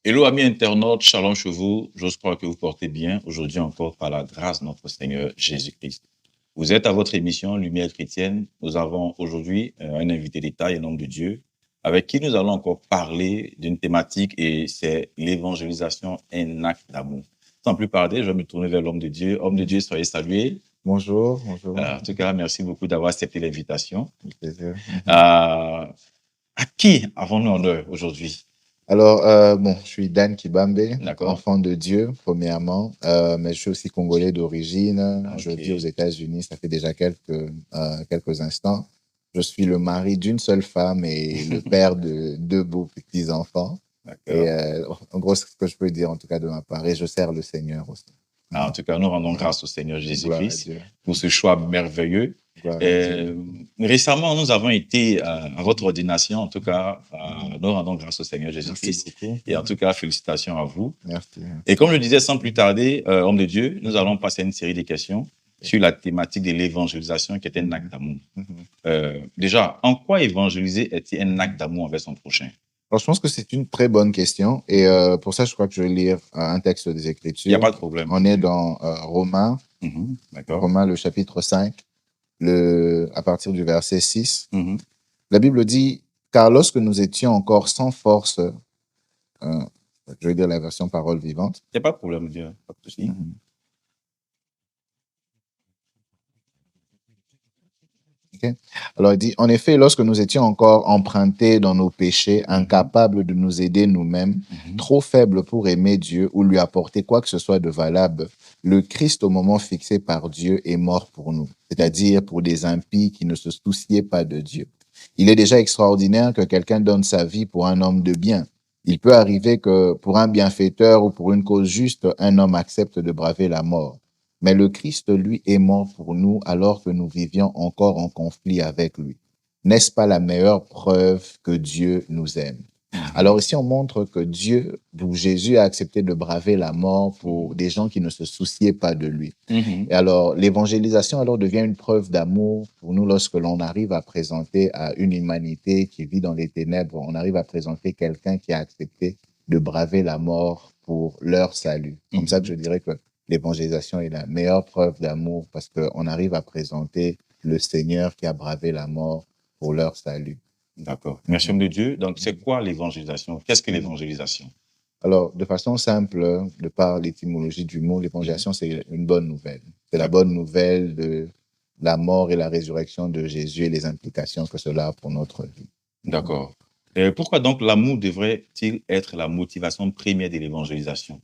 Hello amis internautes, shalom chez vous. J'ose croire que vous portez bien aujourd'hui encore par la grâce de notre Seigneur Jésus-Christ. Vous êtes à votre émission Lumière chrétienne. Nous avons aujourd'hui un invité d'État, un homme de Dieu, avec qui nous allons encore parler d'une thématique et c'est l'évangélisation, un acte d'amour. Sans plus tarder, je vais me tourner vers l'homme de Dieu. Homme de Dieu, soyez salué. Bonjour, bonjour. En tout cas, merci beaucoup d'avoir accepté l'invitation. Avec plaisir. À qui avons-nous honneur aujourd'hui? Alors, je suis Dan Kibambe, D'accord. enfant de Dieu, premièrement, mais je suis aussi congolais d'origine. Je Ok. vis aux États-Unis, ça fait déjà quelques instants. Je suis le mari d'une seule femme et le père de deux beaux petits-enfants. Et D'accord. en gros, c'est ce que je peux dire en tout cas de ma part. Et je sers le Seigneur aussi. En tout cas, nous rendons grâce au Seigneur Gloire à Jésus-Christ Dieu. pour ce choix merveilleux. Gloire à Dieu. Récemment, nous avons été à votre ordination. En tout cas, nous rendons grâce au Seigneur Merci Jésus-Christ. beaucoup. Et en tout cas, félicitations à vous. Merci. Et comme je le disais sans plus tarder, homme de Dieu, nous allons passer à une série de questions sur la thématique de l'évangélisation qui est un acte d'amour. Déjà, en quoi évangéliser est-il un acte d'amour envers son prochain? Alors, je pense que c'est une très bonne question. Et pour ça, je crois que je vais lire un texte des Écritures. Il n'y a pas de problème. On est dans Romains, D'accord. Romains le chapitre 5, à partir du verset 6. Mhm. La Bible dit, « Car lorsque nous étions encore sans force, je vais dire la version parole vivante. Il n'y a pas de problème, Dieu. Pas de souci. Okay. Alors, il dit, en effet, lorsque nous étions encore empruntés dans nos péchés, incapables de nous aider nous-mêmes, trop faibles pour aimer Dieu ou lui apporter quoi que ce soit de valable, le Christ, au moment fixé par Dieu, est mort pour nous, c'est-à-dire pour des impies qui ne se souciaient pas de Dieu. Il est déjà extraordinaire que quelqu'un donne sa vie pour un homme de bien. Il peut arriver que pour un bienfaiteur ou pour une cause juste, un homme accepte de braver la mort. Mais le Christ, lui, est mort pour nous alors que nous vivions encore en conflit avec lui. N'est-ce pas la meilleure preuve que Dieu nous aime? Alors ici, on montre que Dieu, ou Jésus, a accepté de braver la mort pour des gens qui ne se souciaient pas de lui. Et alors, l'évangélisation alors devient une preuve d'amour pour nous lorsque l'on arrive à présenter à une humanité qui vit dans les ténèbres, on arrive à présenter quelqu'un qui a accepté de braver la mort pour leur salut. Comme ça que je dirais que l'évangélisation est la meilleure preuve d'amour parce qu'on arrive à présenter le Seigneur qui a bravé la mort pour leur salut. D'accord. Merci, homme de Dieu. Donc, c'est quoi l'évangélisation? Qu'est-ce que l'évangélisation? Alors, de façon simple, de par l'étymologie du mot, l'évangélisation, c'est une bonne nouvelle. C'est la bonne nouvelle de la mort et la résurrection de Jésus et les implications que cela a pour notre vie. D'accord. Pourquoi donc l'amour devrait-il être la motivation première de l'évangélisation?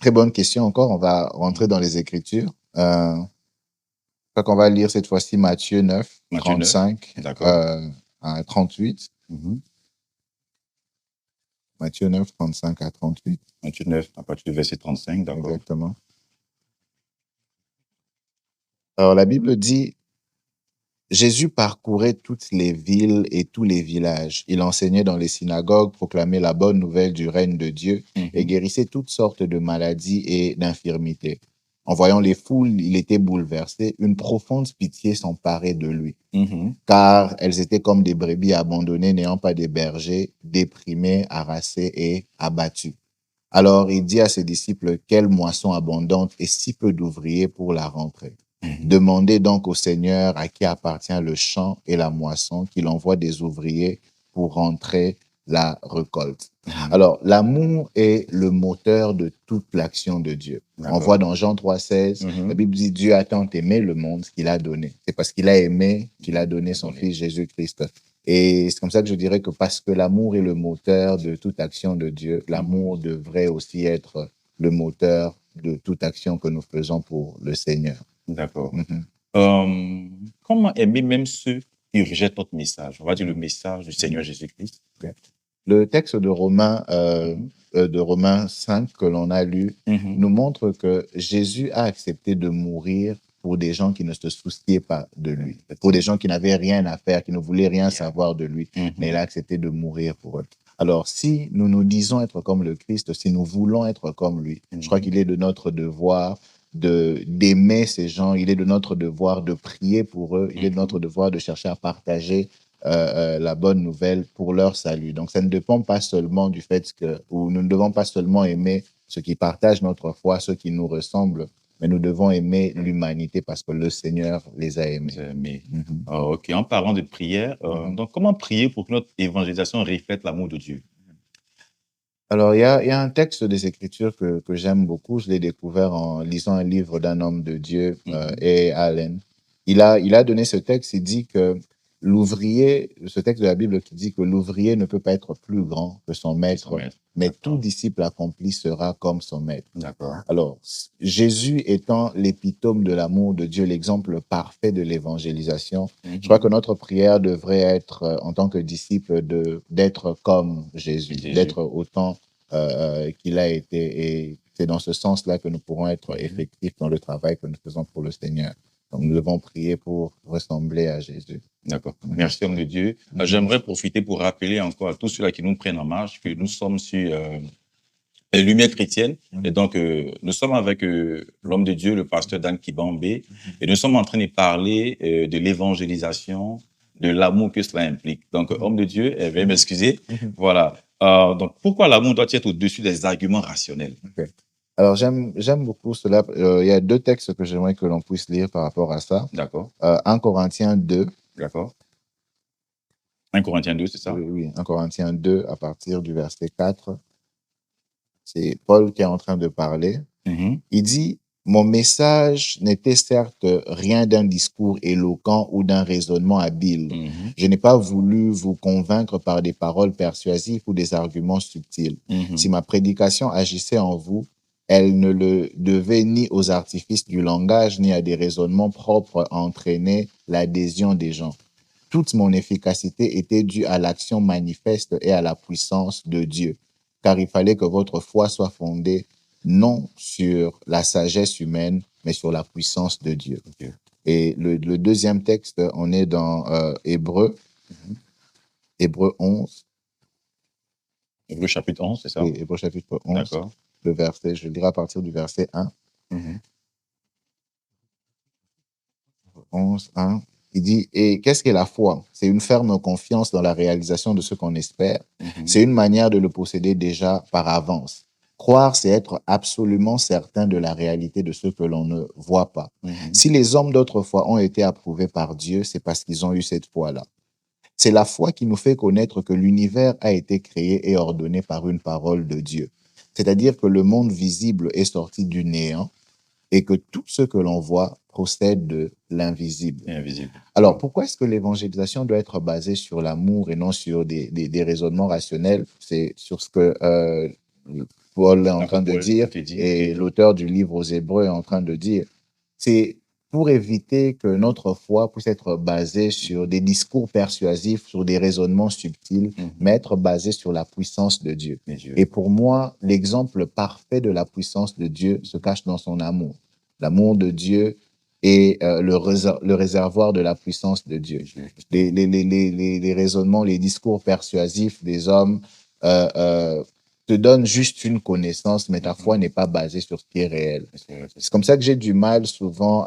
Très bonne question encore. On va rentrer dans les Écritures. On va lire cette fois-ci Matthieu 9, Matthieu 9. 35 à 38. Matthieu 9, 35 à 38. Matthieu 9, à partir du verset 35, d'accord. Exactement. Alors, la Bible dit, Jésus parcourait toutes les villes et tous les villages. Il enseignait dans les synagogues, proclamait la bonne nouvelle du règne de Dieu et guérissait toutes sortes de maladies et d'infirmités. En voyant les foules, il était bouleversé. Une profonde pitié s'emparait de lui, car elles étaient comme des brebis abandonnées, n'ayant pas de berger, déprimées, harassées et abattues. Alors il dit à ses disciples, quelle moisson abondante et si peu d'ouvriers pour la rentrée. Demandez donc au Seigneur à qui appartient le champ et la moisson qu'il envoie des ouvriers pour rentrer la récolte. Alors, l'amour est le moteur de toute l'action de Dieu. On voit dans Jean 3,16, la Bible dit Dieu a tant aimé le monde qu'il a donné. C'est parce qu'il a aimé qu'il a donné son Fils Jésus-Christ. Et c'est comme ça que je dirais que parce que l'amour est le moteur de toute action de Dieu, l'amour devrait aussi être le moteur de toute action que nous faisons pour le Seigneur. D'accord. Comment aimer même ceux qui rejettent notre message? On va dire le message du Seigneur Jésus-Christ. Le texte de Romains 5 que l'on a lu nous montre que Jésus a accepté de mourir pour des gens qui ne se souciaient pas de lui, pour des gens qui n'avaient rien à faire, qui ne voulaient rien savoir de lui, mais il a accepté de mourir pour eux. Alors, si nous nous disons être comme le Christ, si nous voulons être comme lui, je crois qu'il est de notre devoir d'aimer ces gens, il est de notre devoir de prier pour eux, il est de notre devoir de chercher à partager la bonne nouvelle pour leur salut. Donc, ça ne dépend pas seulement du fait que, ou nous ne devons pas seulement aimer ceux qui partagent notre foi, ceux qui nous ressemblent, mais nous devons aimer l'humanité parce que le Seigneur les a aimés. Mais, Mhm. OK, en parlant de prière, donc comment prier pour que notre évangélisation reflète l'amour de Dieu? Alors, il y a un texte des Écritures que j'aime beaucoup. Je l'ai découvert en lisant un livre d'un homme de Dieu, A. Allen. Il a donné ce texte. Il dit que l'ouvrier, ce texte de la Bible qui dit que l'ouvrier ne peut pas être plus grand que son maître, mais tout disciple accompli sera comme son maître. D'accord. Alors, Jésus étant l'épitome de l'amour de Dieu, l'exemple parfait de l'évangélisation, je crois que notre prière devrait être, en tant que disciple, d'être comme Jésus, d'être autant qu'il a été. Et c'est dans ce sens-là que nous pourrons être effectifs dans le travail que nous faisons pour le Seigneur. Donc, nous devons prier pour ressembler à Jésus. D'accord. Merci, homme de Dieu. J'aimerais profiter pour rappeler encore à tous ceux-là qui nous prennent en marche que nous sommes sur les Lumières chrétiennes. Et donc, nous sommes avec l'homme de Dieu, le pasteur Dan Kibambé, et nous sommes en train de parler de l'évangélisation, de l'amour que cela implique. Donc, homme de Dieu, veuillez m'excuser. Voilà. Donc, pourquoi l'amour doit être au-dessus des arguments rationnels? Okay. Alors, j'aime beaucoup cela. Il y a deux textes que j'aimerais que l'on puisse lire par rapport à ça. D'accord. 1 Corinthiens 2. D'accord. 1 Corinthiens 2, c'est ça? Oui, 1 Corinthiens 2, à partir du verset 4. C'est Paul qui est en train de parler. Il dit, mon message n'était certes rien d'un discours éloquent ou d'un raisonnement habile. Je n'ai pas voulu vous convaincre par des paroles persuasives ou des arguments subtils. Si ma prédication agissait en vous, elle ne le devait ni aux artifices du langage, ni à des raisonnements propres à entraîner l'adhésion des gens. Toute mon efficacité était due à l'action manifeste et à la puissance de Dieu, car il fallait que votre foi soit fondée non sur la sagesse humaine, mais sur la puissance de Dieu. Okay. Et le deuxième texte, on est dans Hébreux, Hébreux 11. Hébreux chapitre 11, c'est ça? Oui, Hébreux chapitre 11. D'accord. Le verset, je lirai à partir du verset 1. 11, 1. Il dit, et qu'est-ce qu'est la foi? C'est une ferme confiance dans la réalisation de ce qu'on espère. C'est une manière de le posséder déjà par avance. Croire, c'est être absolument certain de la réalité de ce que l'on ne voit pas. Si les hommes d'autrefois ont été approuvés par Dieu, c'est parce qu'ils ont eu cette foi-là. C'est la foi qui nous fait connaître que l'univers a été créé et ordonné par une parole de Dieu. C'est-à-dire que le monde visible est sorti du néant et que tout ce que l'on voit procède de l'invisible. Alors, pourquoi est-ce que l'évangélisation doit être basée sur l'amour et non sur des raisonnements rationnels? C'est sur ce que Paul est en train de dire et l'auteur du livre aux Hébreux est en train de dire. C'est pour éviter que notre foi puisse être basée sur des discours persuasifs, sur des raisonnements subtils, mais être basée sur la puissance de Dieu. Et pour moi, l'exemple parfait de la puissance de Dieu se cache dans son amour. L'amour de Dieu est le réservoir de la puissance de Dieu. Les raisonnements, les discours persuasifs des hommes te donnent juste une connaissance, mais ta foi n'est pas basée sur ce qui est réel. C'est comme ça que j'ai du mal souvent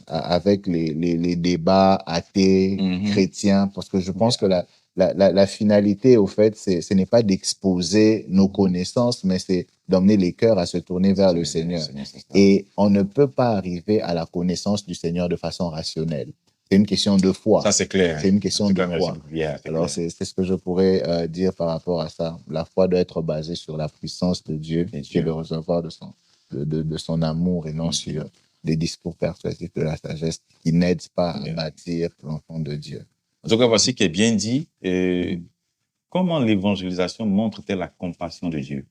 avec les débats athées, chrétiens, parce que je pense que la finalité, au fait, ce n'est pas d'exposer nos connaissances, mais c'est d'emmener les cœurs à se tourner vers le Seigneur. Et on ne peut pas arriver à la connaissance du Seigneur de façon rationnelle. C'est une question de foi. Ça, c'est clair. C'est une question de foi. Alors, c'est ce que je pourrais dire par rapport à ça. La foi doit être basée sur la puissance de Dieu, qui est le réservoir de son amour et non sur des discours persuasifs de la sagesse qui n'aident pas à bâtir l'enfant de Dieu. En tout cas, voici qui est bien dit. Comment l'évangélisation montre-t-elle la compassion de Dieu?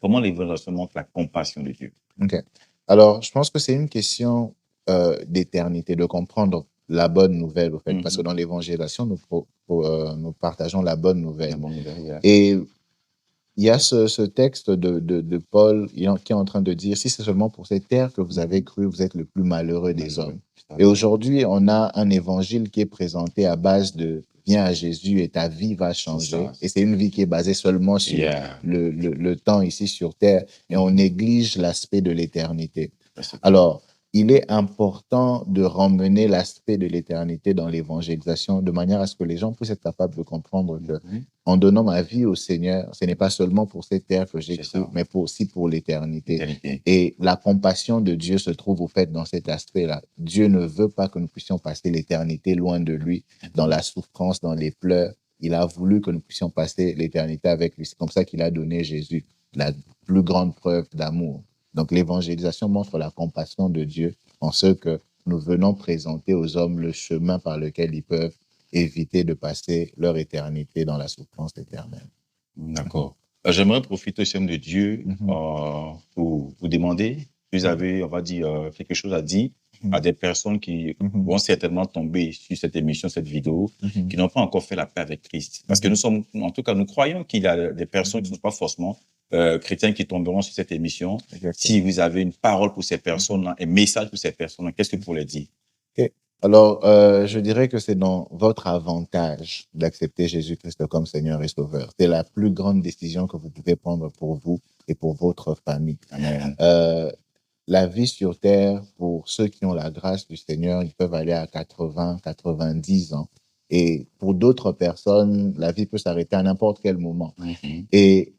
Comment l'évangélisation montre la compassion de Dieu? Okay. Alors, je pense que c'est une question d'éternité, de comprendre la bonne nouvelle, au fait, parce que dans l'évangélisation, nous partageons la bonne nouvelle. Et il y a ce texte de Paul qui est en train de dire, si c'est seulement pour cette terre que vous avez cru, vous êtes le plus malheureux des hommes. Et aujourd'hui, on a un évangile qui est présenté à base de viens à Jésus et ta vie va changer. Et c'est une vie qui est basée seulement sur le temps ici sur terre et on néglige l'aspect de l'éternité. Alors, il est important de ramener l'aspect de l'éternité dans l'évangélisation de manière à ce que les gens puissent être capables de comprendre que en donnant ma vie au Seigneur, ce n'est pas seulement pour cette terre que j'ai cru, mais aussi pour l'éternité. Et la compassion de Dieu se trouve au fait dans cet aspect-là. Dieu ne veut pas que nous puissions passer l'éternité loin de lui, dans la souffrance, dans les pleurs. Il a voulu que nous puissions passer l'éternité avec lui. C'est comme ça qu'il a donné Jésus, la plus grande preuve d'amour. Donc, l'évangélisation montre la compassion de Dieu en ce que nous venons présenter aux hommes le chemin par lequel ils peuvent éviter de passer leur éternité dans la souffrance éternelle. D'accord. J'aimerais profiter aussi de Dieu pour vous demander, vous avez, on va dire, quelque chose à dire à des personnes qui vont certainement tomber sur cette émission, cette vidéo, qui n'ont pas encore fait la paix avec Christ. Parce que nous sommes, en tout cas, nous croyons qu'il y a des personnes qui ne sont pas forcément chrétiens qui tomberont sur cette émission. Exactement. Si vous avez une parole pour ces personnes, un message pour ces personnes, qu'est-ce que vous pourriez dire? Okay. Alors, je dirais que c'est dans votre avantage d'accepter Jésus-Christ comme Seigneur et Sauveur. C'est la plus grande décision que vous pouvez prendre pour vous et pour votre famille. Amen. La vie sur terre, pour ceux qui ont la grâce du Seigneur, ils peuvent aller à 80, 90 ans. Et pour d'autres personnes, la vie peut s'arrêter à n'importe quel moment. Et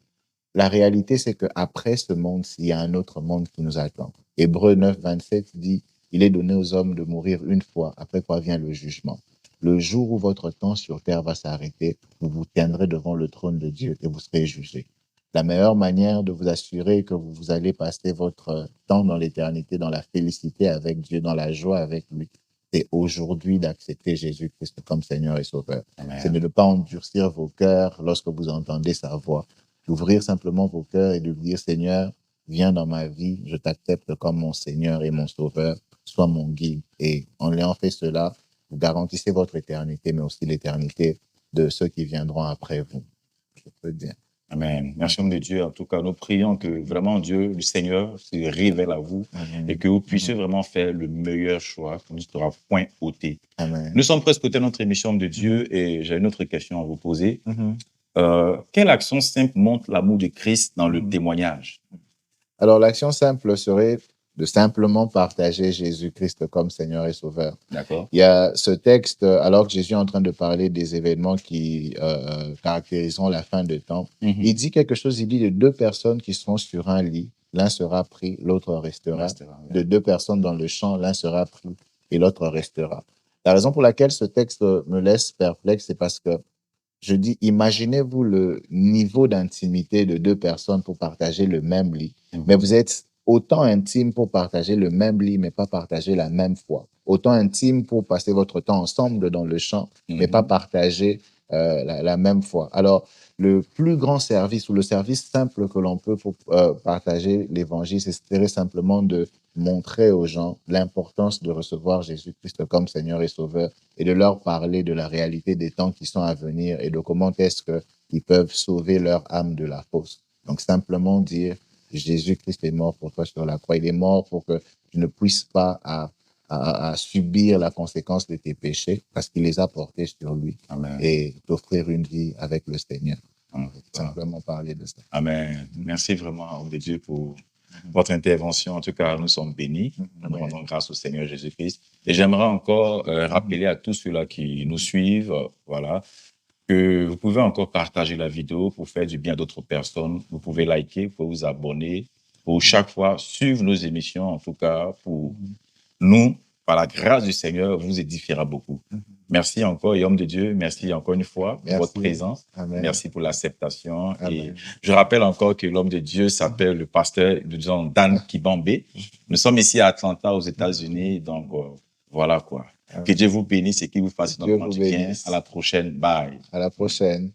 la réalité, c'est qu'après ce monde, il y a un autre monde qui nous attend. Hébreux 9, 27 dit, il est donné aux hommes de mourir une fois, après quoi vient le jugement. Le jour où votre temps sur terre va s'arrêter, vous vous tiendrez devant le trône de Dieu et vous serez jugés. La meilleure manière de vous assurer que vous allez passer votre temps dans l'éternité, dans la félicité avec Dieu, dans la joie avec lui, c'est aujourd'hui d'accepter Jésus-Christ comme Seigneur et Sauveur. C'est de ne pas endurcir vos cœurs lorsque vous entendez sa voix. D'ouvrir simplement vos cœurs et de dire, Seigneur, viens dans ma vie, je t'accepte comme mon Seigneur et mon Sauveur, sois mon guide. Et en ayant fait cela, vous garantissez votre éternité, mais aussi l'éternité de ceux qui viendront après vous. Je peux dire. Amen. Merci, homme de Dieu. En tout cas, nous prions que vraiment Dieu, le Seigneur, se révèle à vous. Amen. Et que vous puissiez vraiment faire le meilleur choix, qu'on ne sera point ôté. Amen. Nous sommes presque au terme de notre émission, homme de Dieu, et j'ai une autre question à vous poser. Quelle action simple montre l'amour de Christ dans le témoignage? Alors, l'action simple serait de simplement partager Jésus-Christ comme Seigneur et Sauveur. D'accord. Il y a ce texte, alors que Jésus est en train de parler des événements qui caractériseront la fin des temps. Il dit quelque chose, il dit de deux personnes qui seront sur un lit, l'un sera pris, l'autre restera. De deux personnes dans le champ, l'un sera pris et l'autre restera. La raison pour laquelle ce texte me laisse perplexe, c'est parce que je dis, imaginez-vous le niveau d'intimité de deux personnes pour partager le même lit. Mais vous êtes autant intime pour partager le même lit, mais pas partager la même foi. Autant intime pour passer votre temps ensemble dans le champ, mais pas partager la même foi. Alors, le plus grand service ou le service simple que l'on peut pour partager l'évangile, c'est simplement de montrer aux gens l'importance de recevoir Jésus-Christ comme Seigneur et Sauveur et de leur parler de la réalité des temps qui sont à venir et de comment est-ce qu'ils peuvent sauver leur âme de la fosse. Donc, simplement dire, Jésus-Christ est mort pour toi sur la croix. Il est mort pour que tu ne puisses pas à subir la conséquence de tes péchés parce qu'il les a portés sur lui. Amen. Et t'offrir une vie avec le Seigneur. Simplement parler de ça. Amen. Merci vraiment, homme de Dieu, pour votre intervention. En tout cas, nous sommes bénis. Nous rendons grâce au Seigneur Jésus-Christ. Et j'aimerais encore rappeler à tous ceux-là qui nous suivent, voilà, que vous pouvez encore partager la vidéo pour faire du bien à d'autres personnes. Vous pouvez liker, vous pouvez vous abonner pour chaque fois suivre nos émissions. En tout cas, pour nous, par la grâce du Seigneur, vous édifiera beaucoup. Merci encore, et homme de Dieu, merci encore une fois pour votre présence. Amen. Merci pour l'acceptation. Et je rappelle encore que l'homme de Dieu s'appelle le pasteur, disons, Dan Kibambe. Nous sommes ici à Atlanta, aux États-Unis. Donc, voilà quoi. Amen. Que Dieu vous bénisse et qu'il vous fasse énormément du bien. À la prochaine. Bye. À la prochaine.